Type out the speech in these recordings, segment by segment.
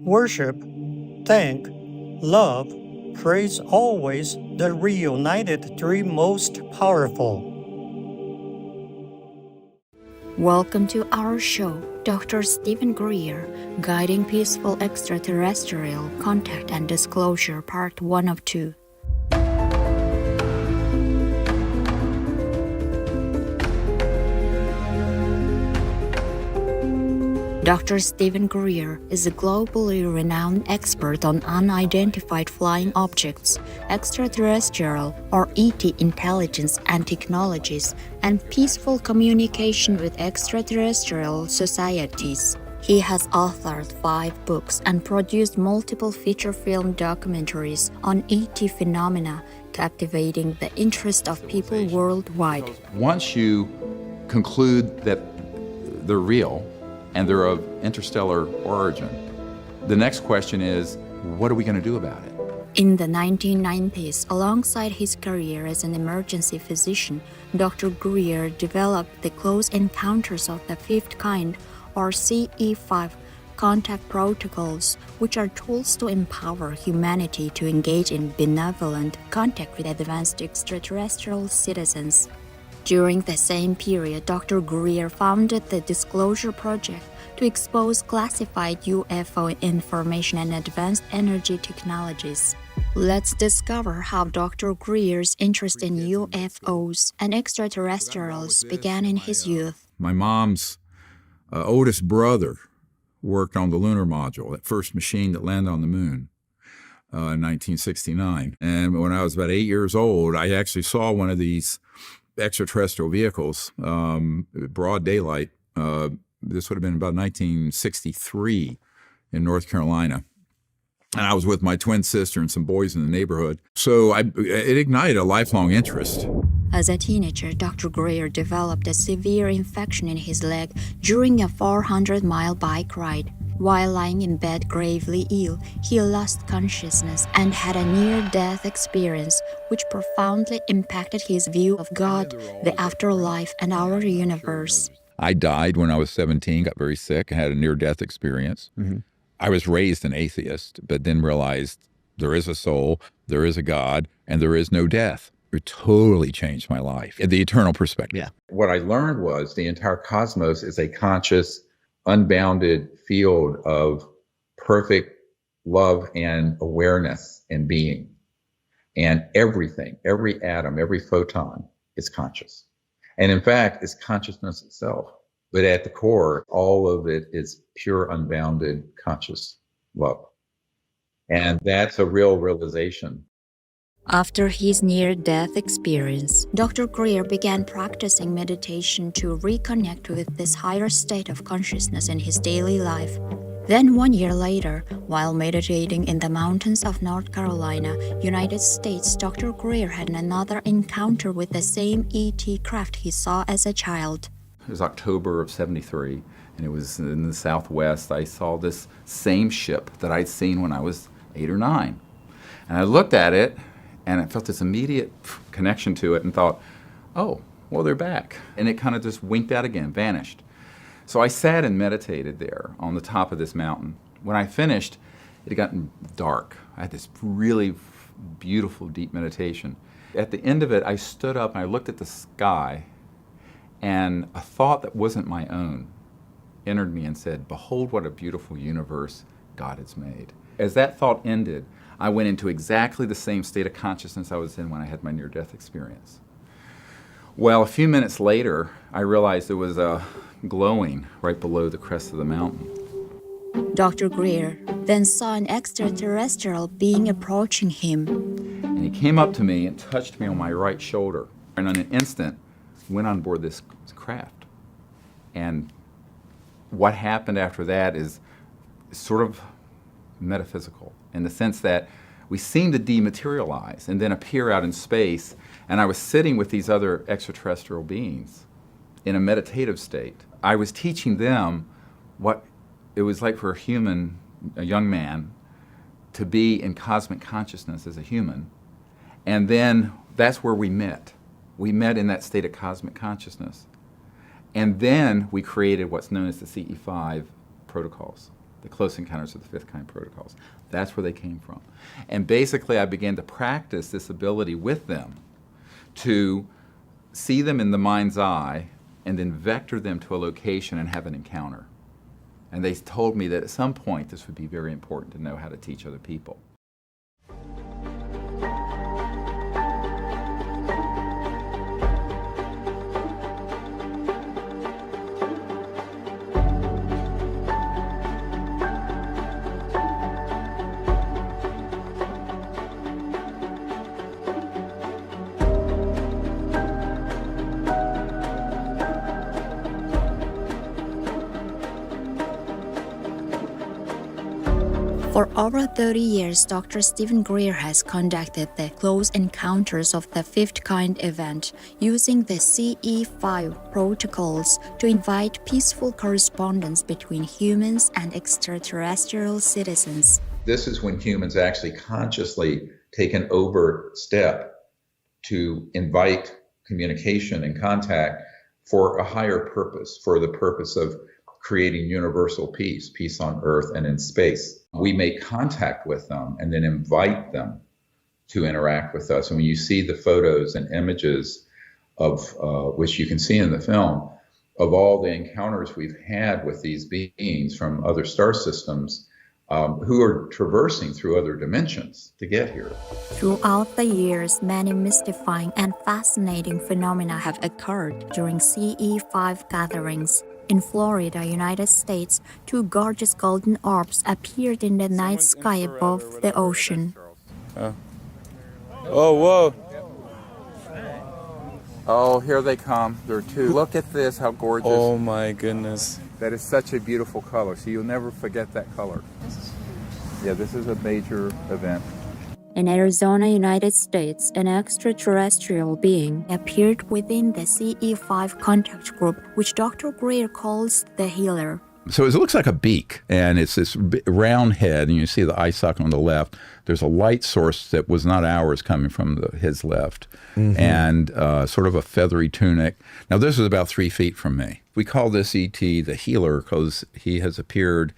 worship, thank, love, praise always the reunited three most powerful. Welcome to our show, Dr. Stephen Greer, Guiding Peaceful Extraterrestrial Contact and Disclosure, Part 1 of 2. Dr. Stephen Greer is a globally renowned expert on unidentified flying objects, extraterrestrial or ET intelligence and technologies, and peaceful communication with extraterrestrial societies. He has authored 5 books and produced multiple feature film documentaries on ET phenomena, captivating the interest of people worldwide. Once you conclude that they're real, and they're of interstellar origin, the next question is, what are we going to do about it? In the 1990s, alongside his career as an emergency physician, Dr. Greer developed the Close Encounters of the Fifth Kind, or CE-5, contact protocols, which are tools to empower humanity to engage in benevolent contact with advanced extraterrestrial citizens. During the same period, Dr. Greer founded the Disclosure Project to expose classified UFO information and advanced energy technologies. Let's discover how Dr. Greer's interest in UFOs and extraterrestrials began in his youth. My mom's oldest brother worked on the lunar module, that first machine that landed on the moon in 1969. And when I was about 8 years old, I actually saw one of these extraterrestrial vehicles, broad daylight. This would have been about 1963 in North Carolina. And I was with my twin sister and some boys in the neighborhood. So it ignited a lifelong interest. As a teenager, Dr. Greer developed a severe infection in his leg during a 400-mile bike ride. While lying in bed gravely ill, he lost consciousness and had a near-death experience which profoundly impacted his view of God, the afterlife, and our universe. I died when I was 17, got very sick, and had a near-death experience. Mm-hmm. I was raised an atheist, but then realized there is a soul, there is a God, and there is no death. It totally changed my life, the eternal perspective. Yeah. What I learned was the entire cosmos is a conscious, unbounded field of perfect love and awareness and being. And everything, every atom, every photon is conscious. And in fact, it's consciousness itself. But at the core, all of it is pure, unbounded, conscious love. And that's a real realization. After his near-death experience, Dr. Greer began practicing meditation to reconnect with this higher state of consciousness in his daily life. Then 1 year later, while meditating in the mountains of North Carolina, United States, Dr. Greer had another encounter with the same ET craft he saw as a child. It was October of '73, and it was in the Southwest. I saw this same ship that I'd seen when I was 8 or 9. And I looked at it, and I felt this immediate connection to it and thought, oh, well, they're back. And it kind of just winked out again, vanished. So I sat and meditated there on the top of this mountain. When I finished, it had gotten dark. I had this really beautiful, deep meditation. At the end of it, I stood up and I looked at the sky, and a thought that wasn't my own entered me and said, behold what a beautiful universe God has made. As that thought ended, I went into exactly the same state of consciousness I was in when I had my near-death experience. Well, a few minutes later, I realized there was a glowing right below the crest of the mountain. Dr. Greer then saw an extraterrestrial being approaching him. And he came up to me and touched me on my right shoulder. And in an instant, went on board this craft. And what happened after that is sort of metaphysical, in the sense that we seem to dematerialize and then appear out in space. And I was sitting with these other extraterrestrial beings in a meditative state. I was teaching them what it was like for a young man, to be in cosmic consciousness as a human. And then that's where we met. We met in that state of cosmic consciousness. And then we created what's known as the CE-5 protocols the Close Encounters of the Fifth Kind protocols. That's where they came from. And basically I began to practice this ability with them to see them in the mind's eye and then vector them to a location and have an encounter. And they told me that at some point this would be very important to know how to teach other people. For over 30 years, Dr. Stephen Greer has conducted the Close Encounters of the Fifth Kind event using the CE-5 protocols to invite peaceful correspondence between humans and extraterrestrial citizens. This is when humans actually consciously take an overt step to invite communication and contact for a higher purpose, for the purpose of creating universal peace, peace on Earth and in space. We make contact with them and then invite them to interact with us. And when you see the photos and images of, which you can see in the film, of all the encounters we've had with these beings from other star systems who are traversing through other dimensions to get here. Throughout the years, many mystifying and fascinating phenomena have occurred during CE-5 gatherings. In Florida, United States, two gorgeous golden orbs appeared in the night sky above the ocean. Oh, whoa. Oh, here they come. There are two. Look at this, how gorgeous. Oh my goodness. That is such a beautiful color, so you'll never forget that color. Yeah, this is a major event. In Arizona, United States, an extraterrestrial being appeared within the CE-5 contact group, which Dr. Greer calls the healer. So it looks like a beak, and it's this round head, and you see the eye socket on the left. There's a light source that was not ours coming from his left, and sort of a feathery tunic. Now, this is about 3 feet from me. We call this ET the healer because he has appeared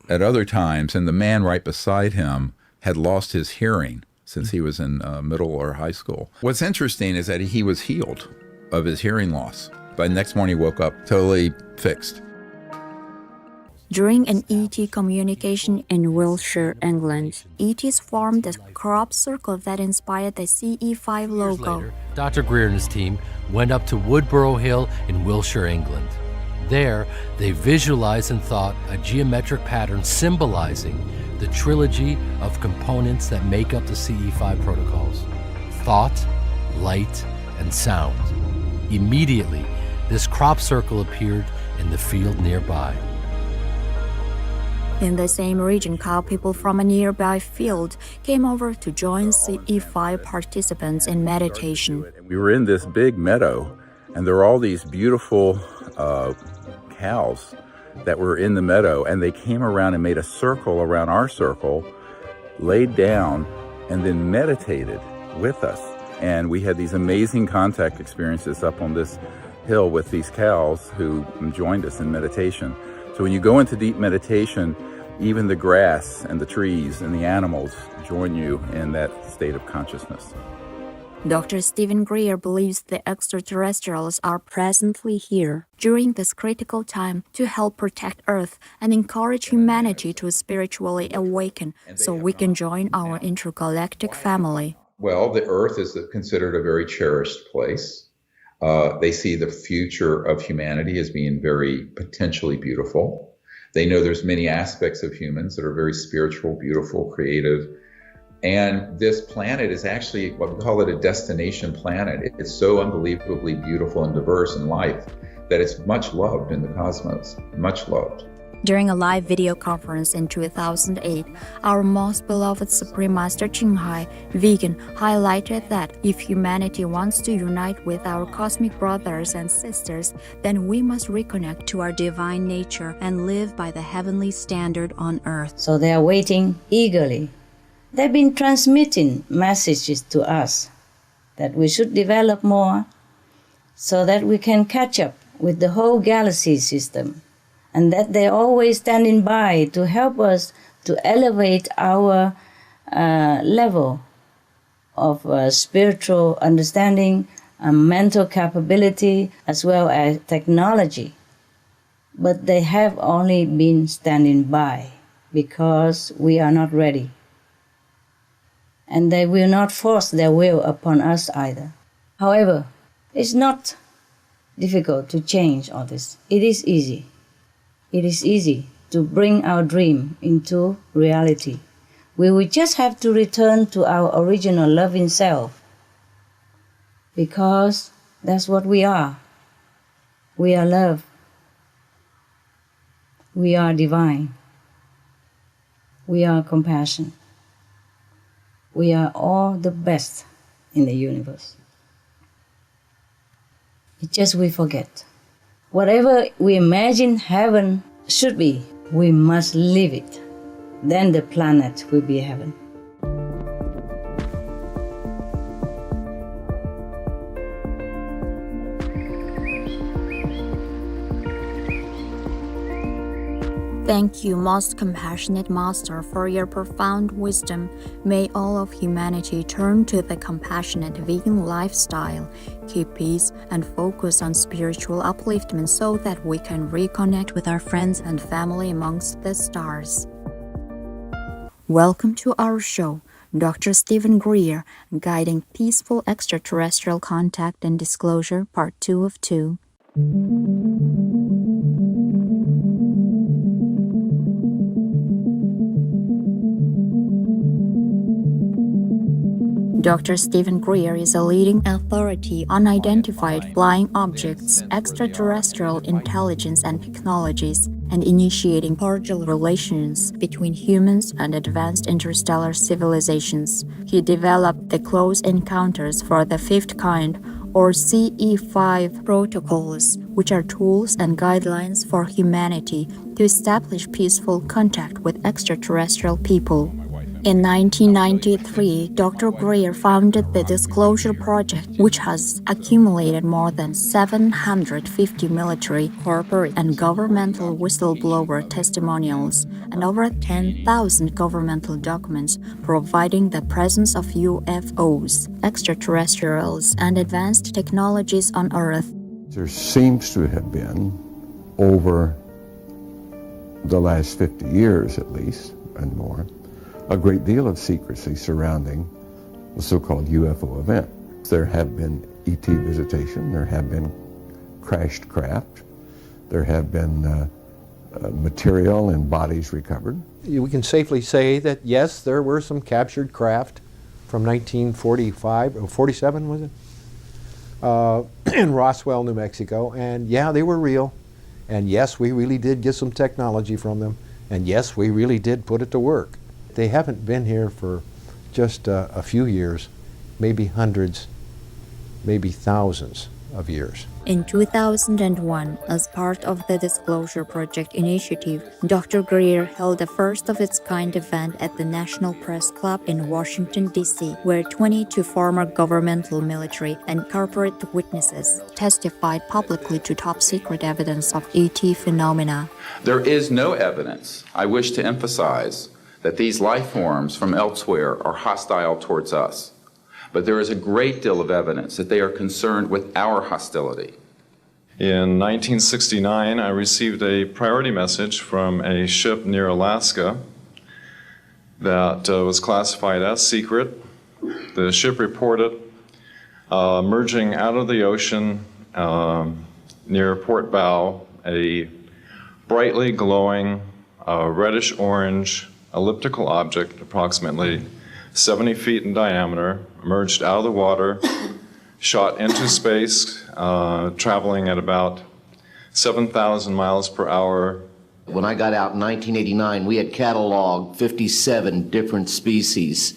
at other times, and the man right beside him had lost his hearing since he was in middle or high school. What's interesting is that he was healed of his hearing loss. By the next morning, he woke up totally fixed. During an ET communication in Wiltshire, England, ETs formed a crop circle that inspired the CE-5 logo. Later, Dr. Greer and his team went up to Woodborough Hill in Wiltshire, England. There, they visualized and thought a geometric pattern symbolizing the trilogy of components that make up the CE-5 protocols: thought, light, and sound. Immediately, this crop circle appeared in the field nearby. In the same region, people from a nearby field came over to join CE-5 participants in meditation. We were in this big meadow, and there were all these beautiful cows that were in the meadow, and they came around and made a circle around our circle, laid down, and then meditated with us. And we had these amazing contact experiences up on this hill with these cows who joined us in meditation. So when you go into deep meditation, even the grass and the trees and the animals join you in that state of consciousness. Dr. Stephen Greer believes the extraterrestrials are presently here during this critical time to help protect Earth and encourage humanity to spiritually awaken so we can join our intergalactic family. Well, the Earth is considered a very cherished place. They see the future of humanity as being very potentially beautiful. They know there's many aspects of humans that are very spiritual, beautiful, creative. And this planet is actually, what we call it, a destination planet. It's so unbelievably beautiful and diverse in life that it's much loved in the cosmos, much loved. During a live video conference in 2008, our most beloved Supreme Master Ching Hai, vegan, highlighted that if humanity wants to unite with our cosmic brothers and sisters, then we must reconnect to our divine nature and live by the heavenly standard on Earth. So they are waiting eagerly. They've been transmitting messages to us that we should develop more so that we can catch up with the whole galaxy system and that they're always standing by to help us to elevate our level of spiritual understanding and mental capability as well as technology. But they have only been standing by because we are not ready. And they will not force their will upon us either. However, it's not difficult to change all this. It is easy. It is easy to bring our dream into reality. We will just have to return to our original loving self, because that's what we are. We are love. We are divine. We are compassion. We are all the best in the universe. It's just we forget. Whatever we imagine heaven should be, we must live it. Then the planet will be heaven. Thank you, most compassionate Master, for your profound wisdom. May all of humanity turn to the compassionate vegan lifestyle, keep peace, and focus on spiritual upliftment so that we can reconnect with our friends and family amongst the stars. Welcome to our show, Dr. Stephen Greer, Guiding Peaceful Extraterrestrial Contact and Disclosure, Part 2 of 2. Dr. Stephen Greer is a leading authority on identified flying objects, extraterrestrial intelligence and technologies, and initiating cordial relations between humans and advanced interstellar civilizations. He developed the Close Encounters for the Fifth Kind, or CE-5 protocols, which are tools and guidelines for humanity to establish peaceful contact with extraterrestrial people. In 1993, Dr. Greer founded the Disclosure Project, which has accumulated more than 750 military, corporate, and governmental whistleblower testimonials and over 10,000 governmental documents providing the presence of UFOs, extraterrestrials, and advanced technologies on Earth. There seems to have been, over the last 50 years at least, and more, a great deal of secrecy surrounding the so-called UFO event. There have been ET visitation, there have been crashed craft, there have been material and bodies recovered. We can safely say that yes, there were some captured craft from 1945, or 47 was it? In Roswell, New Mexico, and yeah, they were real. And yes, we really did get some technology from them, and yes, we really did put it to work. They haven't been here for just a few years, maybe hundreds, maybe thousands of years. In 2001, as part of the Disclosure Project initiative, Dr. Greer held a first-of-its-kind event at the National Press Club in Washington, D.C., where 22 former governmental, military, and corporate witnesses testified publicly to top-secret evidence of ET phenomena. There is no evidence, I wish to emphasize, that these life forms from elsewhere are hostile towards us. But there is a great deal of evidence that they are concerned with our hostility. In 1969, I received a priority message from a ship near Alaska that was classified as secret. The ship reported emerging out of the ocean near Port Bow, a brightly glowing reddish-orange elliptical object, approximately 70 feet in diameter, emerged out of the water, shot into space, traveling at about 7,000 miles per hour. When I got out in 1989, we had cataloged 57 different species.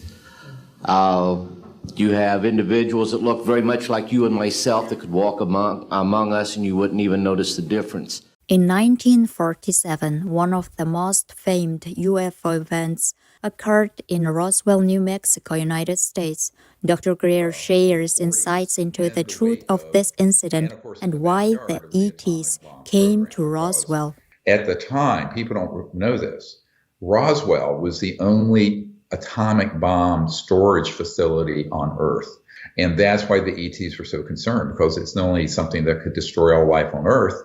You have individuals that look very much like you and myself that could walk among us and you wouldn't even notice the difference. In 1947, one of the most famed UFO events occurred in Roswell, New Mexico, United States. Dr. Greer shares insights into the truth of this incident and why the ETs came to Roswell. At the time, people don't know this, Roswell was the only atomic bomb storage facility on Earth. And that's why the ETs were so concerned, because it's not only something that could destroy all life on Earth,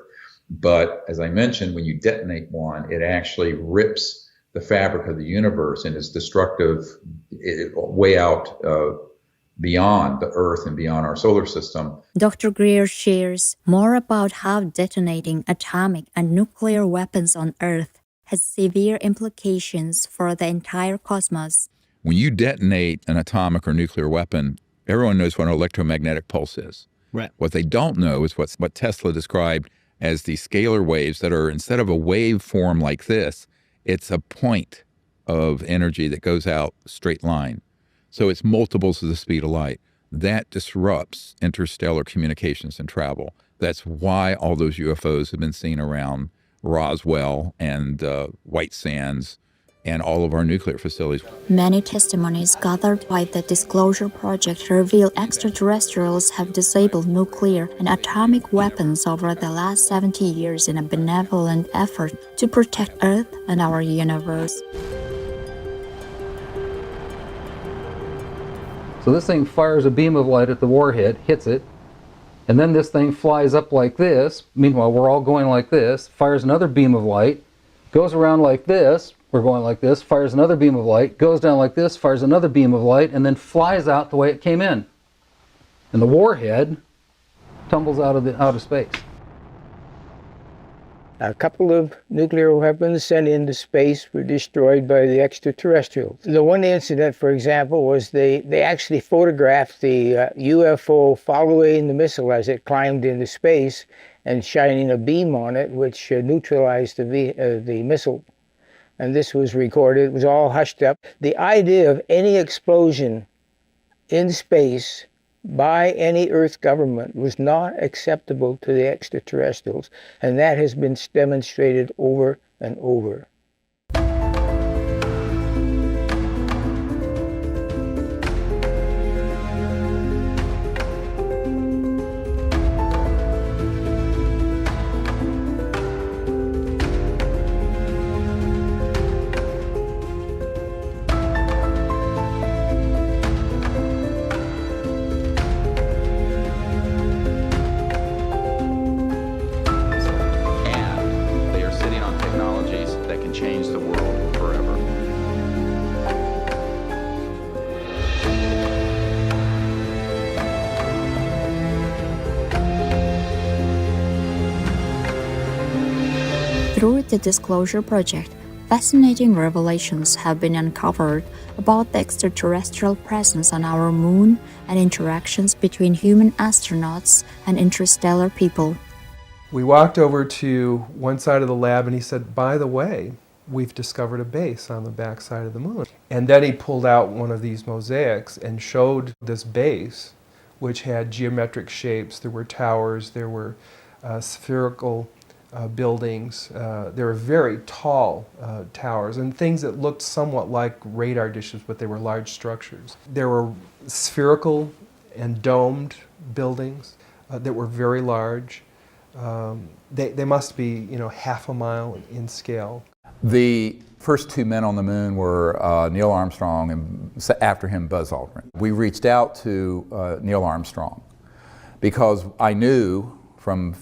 but as I mentioned, when you detonate one, it actually rips the fabric of the universe and is destructive way out beyond the Earth and beyond our solar system. Dr. Greer shares more about how detonating atomic and nuclear weapons on Earth has severe implications for the entire cosmos. When you detonate an atomic or nuclear weapon, everyone knows what an electromagnetic pulse is. Right. What they don't know is what Tesla described as the scalar waves that are, instead of a wave form like this, it's a point of energy that goes out straight line. So it's multiples of the speed of light. That disrupts interstellar communications and travel. That's why all those UFOs have been seen around Roswell and White Sands and all of our nuclear facilities. Many testimonies gathered by the Disclosure Project reveal extraterrestrials have disabled nuclear and atomic weapons over the last 70 years in a benevolent effort to protect Earth and our universe. So this thing fires a beam of light at the warhead, hits it, and then this thing flies up like this. Meanwhile, we're all going like this, fires another beam of light, goes around like this, we're going like this, fires another beam of light, goes down like this, fires another beam of light, and then flies out the way it came in. And the warhead tumbles out of space. A couple of nuclear weapons sent into space were destroyed by the extraterrestrials. The one incident, for example, was they actually photographed the UFO following the missile as it climbed into space and shining a beam on it, which neutralized the missile. And this was recorded. It was all hushed up. The idea of any explosion in space by any Earth government was not acceptable to the extraterrestrials, and that has been demonstrated over and over. Through the Disclosure Project, fascinating revelations have been uncovered about the extraterrestrial presence on our moon and interactions between human astronauts and interstellar people. We walked over to one side of the lab and he said, by the way, we've discovered a base on the back side of the moon. And then he pulled out one of these mosaics and showed this base, which had geometric shapes. There were towers, there were spherical buildings. There were very tall towers and things that looked somewhat like radar dishes, but they were large structures. There were spherical and domed buildings that were very large. They must be, half a mile in scale. The first two men on the moon were Neil Armstrong and after him Buzz Aldrin. We reached out to Neil Armstrong because I knew from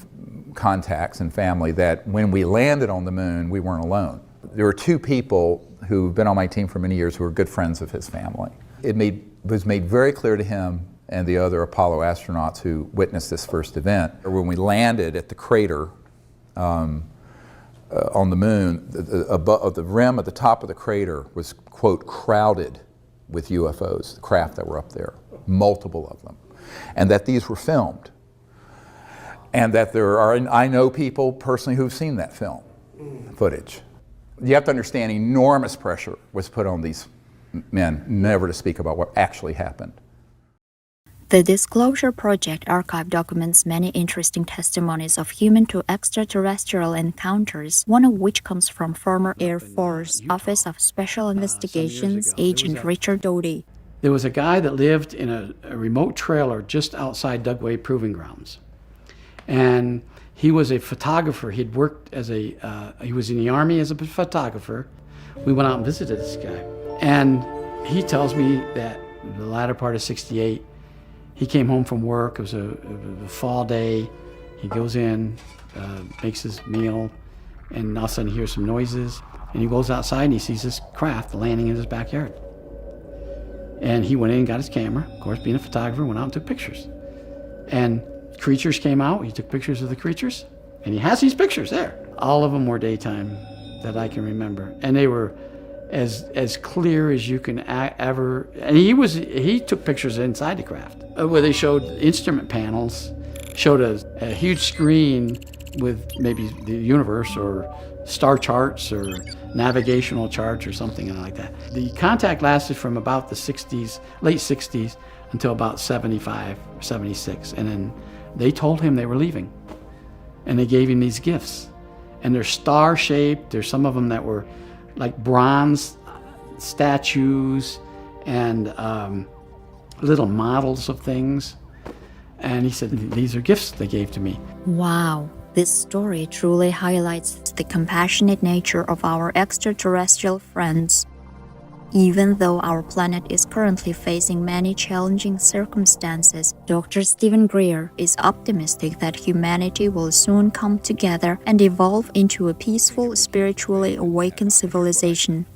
contacts and family that when we landed on the moon, we weren't alone. There were two people who've been on my team for many years who were good friends of his family. It was made very clear to him and the other Apollo astronauts who witnessed this first event. When we landed at the crater on the moon, the rim at the top of the crater was, quote, crowded with UFOs, the craft that were up there, multiple of them, and that these were filmed. And that I know people personally who've seen that film footage. You have to understand enormous pressure was put on these men never to speak about what actually happened. The Disclosure Project archive documents many interesting testimonies of human to extraterrestrial encounters, one of which comes from former Air Force Office of Special Investigations Agent Richard Doty. There was a guy that lived in a remote trailer just outside Dugway Proving Grounds. And he was a photographer. He'd worked as he was in the Army as a photographer. We went out and visited this guy. And he tells me that the latter part of '68, he came home from work. It was a fall day. He goes in, makes his meal, and all of a sudden he hears some noises. And he goes outside and he sees this craft landing in his backyard. And he went in and got his camera. Of course, being a photographer, went out and took pictures. And creatures came out. He took pictures of the creatures. And he has these pictures there. All of them were daytime that I can remember. And they were as clear as you can ever. And he took pictures inside the craft where they showed instrument panels, showed a huge screen with maybe the universe or star charts or navigational charts or something like that. The contact lasted from about the 60s, late 60s, until about 75, 76. And then they told him they were leaving. And they gave him these gifts. And they're star-shaped. There's some of them that were like bronze statues and little models of things. And he said, these are gifts they gave to me. Wow. This story truly highlights the compassionate nature of our extraterrestrial friends. Even though our planet is currently facing many challenging circumstances, Dr. Stephen Greer is optimistic that humanity will soon come together and evolve into a peaceful, spiritually awakened civilization.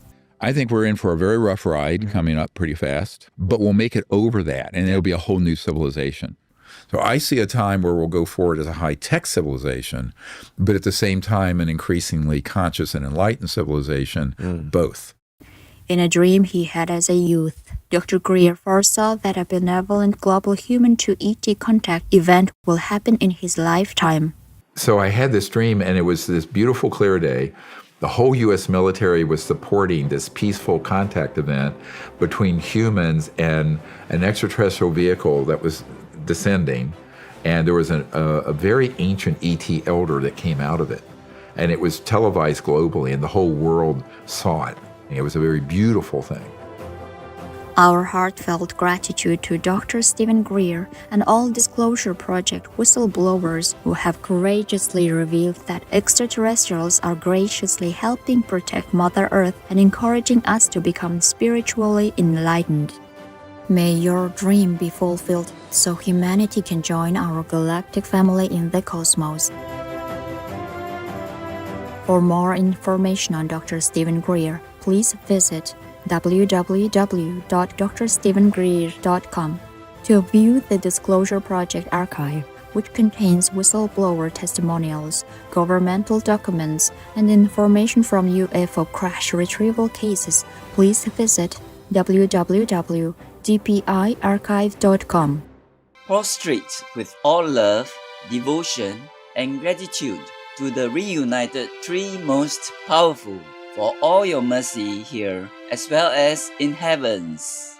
I think we're in for a very rough ride coming up pretty fast, but we'll make it over that, and it'll be a whole new civilization. So I see a time where we'll go forward as a high-tech civilization, but at the same time an increasingly conscious and enlightened civilization, both. In a dream he had as a youth, Dr. Greer foresaw that a benevolent global human-to-ET contact event will happen in his lifetime. So I had this dream, and it was this beautiful, clear day. The whole U.S. military was supporting this peaceful contact event between humans and an extraterrestrial vehicle that was descending, and there was a very ancient ET elder that came out of it, and it was televised globally, and the whole world saw it. It was a very beautiful thing. Our heartfelt gratitude to Dr. Stephen Greer and all Disclosure Project whistleblowers who have courageously revealed that extraterrestrials are graciously helping protect Mother Earth and encouraging us to become spiritually enlightened. May your dream be fulfilled so humanity can join our galactic family in the cosmos. For more information on Dr. Stephen Greer, please visit www.drstephengreer.com. To view the Disclosure Project archive, which contains whistleblower testimonials, governmental documents, and information from UFO crash retrieval cases, please visit www.dpiarchive.com. Prostrate with all love, devotion, and gratitude to the reunited three most powerful for all your mercy here as well as in heavens.